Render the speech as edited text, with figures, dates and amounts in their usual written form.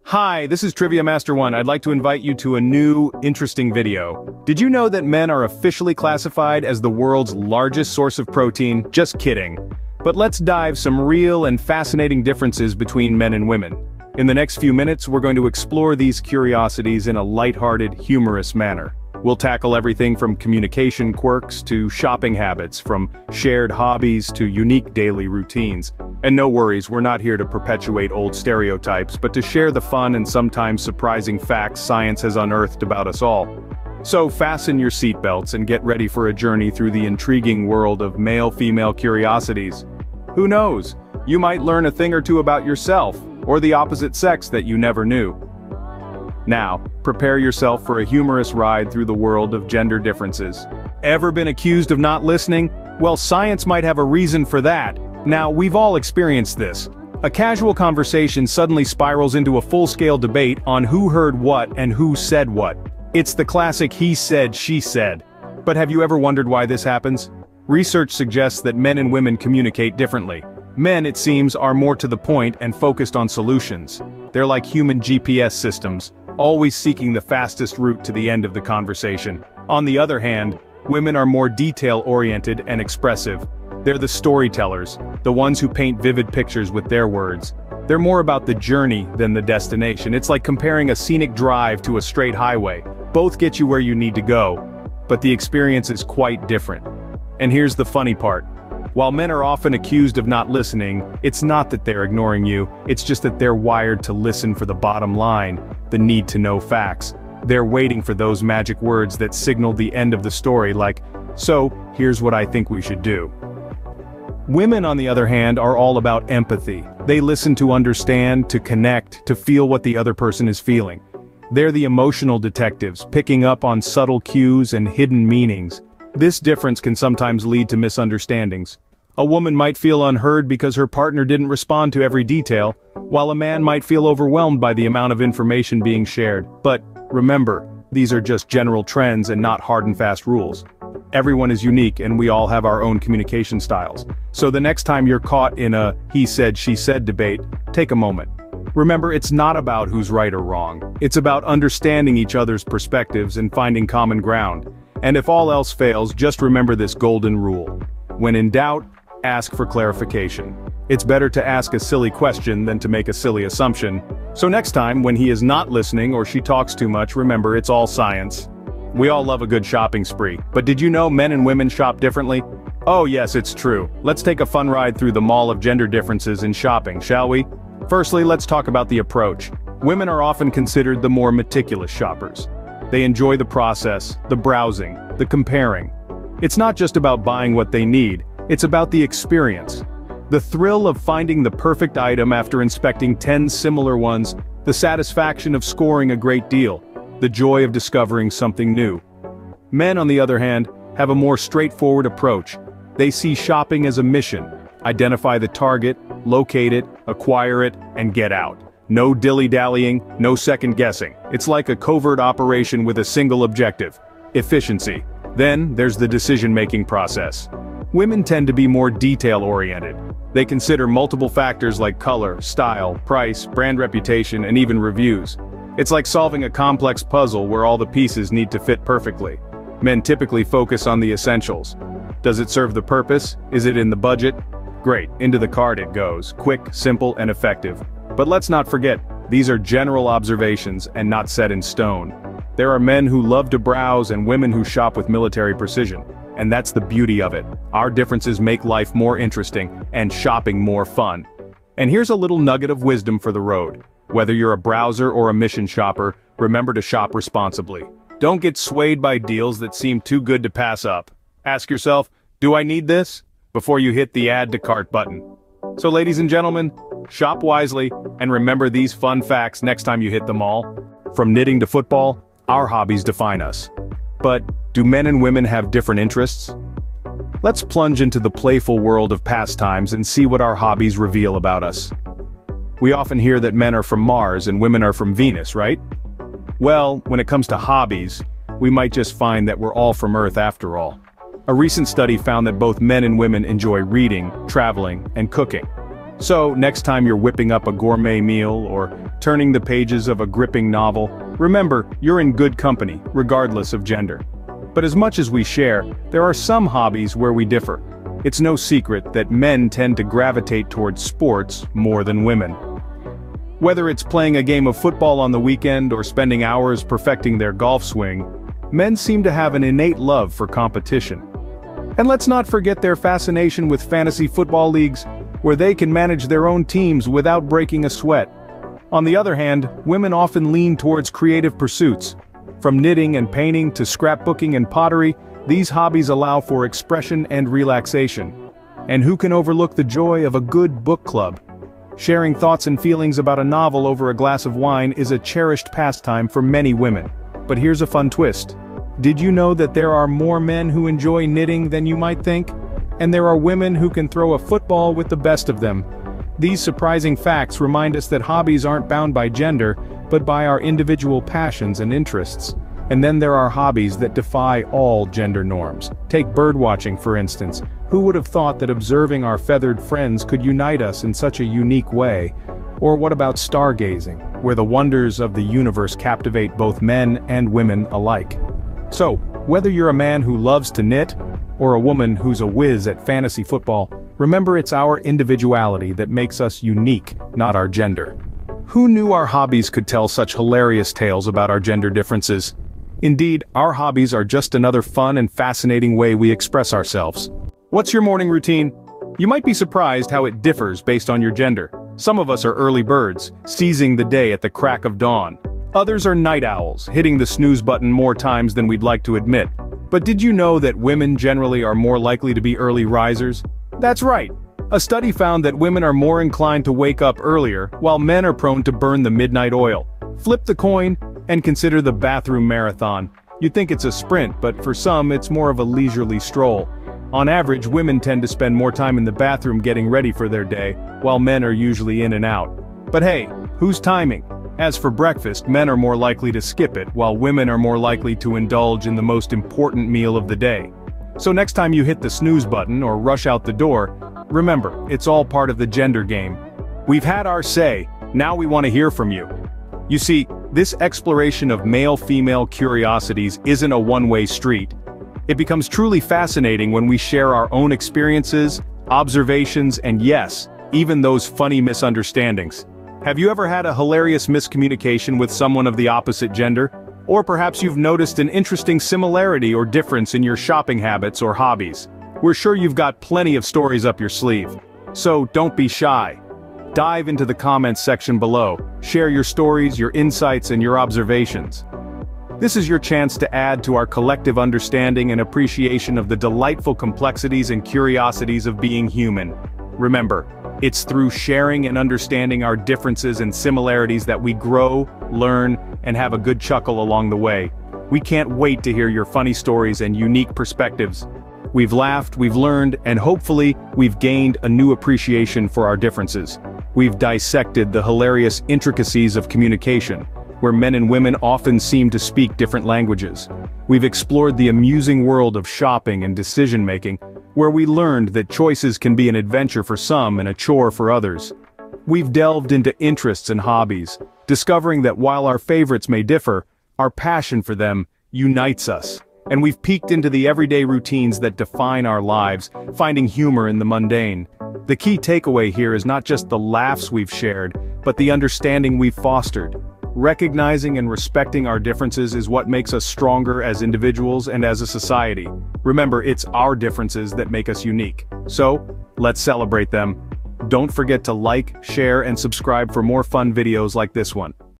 Hi, this is Trivia Master 1. I'd like to invite you to a new, interesting video. Did you know that men are officially classified as the world's largest source of protein? Just kidding. But let's dive some real and fascinating differences between men and women. In the next few minutes, we're going to explore these curiosities in a lighthearted, humorous manner. We'll tackle everything from communication quirks to shopping habits, from shared hobbies to unique daily routines. And no worries, we're not here to perpetuate old stereotypes, but to share the fun and sometimes surprising facts science has unearthed about us all. So fasten your seatbelts and get ready for a journey through the intriguing world of male-female curiosities. Who knows? You might learn a thing or two about yourself, or the opposite sex that you never knew. Now, prepare yourself for a humorous ride through the world of gender differences. Ever been accused of not listening? Well, science might have a reason for that. Now, we've all experienced this. A casual conversation suddenly spirals into a full-scale debate on who heard what and who said what. It's the classic he said, she said. But have you ever wondered why this happens? Research suggests that men and women communicate differently. Men, it seems, are more to the point and focused on solutions. They're like human GPS systems, always seeking the fastest route to the end of the conversation. On the other hand, women are more detail-oriented and expressive. They're the storytellers, the ones who paint vivid pictures with their words. They're more about the journey than the destination. It's like comparing a scenic drive to a straight highway. Both get you where you need to go, but the experience is quite different. And here's the funny part. While men are often accused of not listening, it's not that they're ignoring you, it's just that they're wired to listen for the bottom line, the need-to-know facts. They're waiting for those magic words that signal the end of the story, like, "So, here's what I think we should do." Women, on the other hand, are all about empathy. They listen to understand, to connect, to feel what the other person is feeling. They're the emotional detectives, picking up on subtle cues and hidden meanings. This difference can sometimes lead to misunderstandings. A woman might feel unheard because her partner didn't respond to every detail, while a man might feel overwhelmed by the amount of information being shared. But remember, these are just general trends and not hard and fast rules. Everyone is unique and we all have our own communication styles. So the next time you're caught in a he said, she said debate, take a moment. Remember, it's not about who's right or wrong. It's about understanding each other's perspectives and finding common ground. And if all else fails, just remember this golden rule. When in doubt, ask for clarification. It's better to ask a silly question than to make a silly assumption. So next time, when he is not listening or she talks too much, remember it's all science. We all love a good shopping spree, but did you know men and women shop differently? Oh yes, it's true. Let's take a fun ride through the mall of gender differences in shopping, shall we? Firstly, let's talk about the approach. Women are often considered the more meticulous shoppers. They enjoy the process, the browsing, the comparing. It's not just about buying what they need, it's about the experience. The thrill of finding the perfect item after inspecting 10 similar ones, the satisfaction of scoring a great deal, the joy of discovering something new. Men, on the other hand, have a more straightforward approach. They see shopping as a mission. Identify the target, locate it, acquire it, and get out. No dilly-dallying, no second-guessing. It's like a covert operation with a single objective: efficiency. Then, there's the decision-making process. Women tend to be more detail-oriented. They consider multiple factors like color, style, price, brand reputation, and even reviews. It's like solving a complex puzzle where all the pieces need to fit perfectly. Men typically focus on the essentials. Does it serve the purpose? Is it in the budget? Great, into the cart it goes, quick, simple, and effective. But let's not forget, these are general observations and not set in stone. There are men who love to browse and women who shop with military precision. And that's the beauty of it. Our differences make life more interesting and shopping more fun. And here's a little nugget of wisdom for the road. Whether you're a browser or a mission shopper, remember to shop responsibly. Don't get swayed by deals that seem too good to pass up. Ask yourself, do I need this? Before you hit the add to cart button. So ladies and gentlemen, shop wisely, and remember these fun facts next time you hit the mall. From knitting to football, our hobbies define us. But do men and women have different interests? Let's plunge into the playful world of pastimes and see what our hobbies reveal about us. We often hear that men are from Mars and women are from Venus, right? Well, when it comes to hobbies, we might just find that we're all from Earth after all. A recent study found that both men and women enjoy reading, traveling, and cooking. So, next time you're whipping up a gourmet meal or turning the pages of a gripping novel, remember, you're in good company, regardless of gender. But as much as we share, there are some hobbies where we differ. It's no secret that men tend to gravitate towards sports more than women. Whether it's playing a game of football on the weekend or spending hours perfecting their golf swing, men seem to have an innate love for competition. And let's not forget their fascination with fantasy football leagues, where they can manage their own teams without breaking a sweat. On the other hand, women often lean towards creative pursuits. From knitting and painting to scrapbooking and pottery, these hobbies allow for expression and relaxation. And who can overlook the joy of a good book club? Sharing thoughts and feelings about a novel over a glass of wine is a cherished pastime for many women. But here's a fun twist. Did you know that there are more men who enjoy knitting than you might think? And there are women who can throw a football with the best of them. These surprising facts remind us that hobbies aren't bound by gender, but by our individual passions and interests. And then there are hobbies that defy all gender norms. Take birdwatching, for instance. Who would have thought that observing our feathered friends could unite us in such a unique way? Or what about stargazing, where the wonders of the universe captivate both men and women alike? So, whether you're a man who loves to knit, or a woman who's a whiz at fantasy football, remember it's our individuality that makes us unique, not our gender. Who knew our hobbies could tell such hilarious tales about our gender differences? Indeed, our hobbies are just another fun and fascinating way we express ourselves. What's your morning routine? You might be surprised how it differs based on your gender. Some of us are early birds, seizing the day at the crack of dawn. Others are night owls, hitting the snooze button more times than we'd like to admit. But did you know that women generally are more likely to be early risers? That's right. A study found that women are more inclined to wake up earlier, while men are prone to burn the midnight oil. Flip the coin, and consider the bathroom marathon. You'd think it's a sprint, but for some it's more of a leisurely stroll. On average, women tend to spend more time in the bathroom getting ready for their day, while men are usually in and out. But hey, who's timing? As for breakfast, men are more likely to skip it, while women are more likely to indulge in the most important meal of the day. So next time you hit the snooze button or rush out the door, remember, it's all part of the gender game. We've had our say, now we want to hear from you. You see, this exploration of male-female curiosities isn't a one-way street. It becomes truly fascinating when we share our own experiences, observations, and yes, even those funny misunderstandings. Have you ever had a hilarious miscommunication with someone of the opposite gender? Or perhaps you've noticed an interesting similarity or difference in your shopping habits or hobbies. We're sure you've got plenty of stories up your sleeve. So don't be shy. Dive into the comments section below, share your stories, your insights, and your observations. This is your chance to add to our collective understanding and appreciation of the delightful complexities and curiosities of being human. Remember, it's through sharing and understanding our differences and similarities that we grow, learn, and have a good chuckle along the way. We can't wait to hear your funny stories and unique perspectives. We've laughed, we've learned, and hopefully, we've gained a new appreciation for our differences. We've dissected the hilarious intricacies of communication, where men and women often seem to speak different languages. We've explored the amusing world of shopping and decision-making, where we learned that choices can be an adventure for some and a chore for others. We've delved into interests and hobbies, discovering that while our favorites may differ, our passion for them unites us. And we've peeked into the everyday routines that define our lives, finding humor in the mundane. The key takeaway here is not just the laughs we've shared, but the understanding we've fostered. Recognizing and respecting our differences is what makes us stronger as individuals and as a society. Remember, it's our differences that make us unique. So, let's celebrate them. Don't forget to like, share, and subscribe for more fun videos like this one.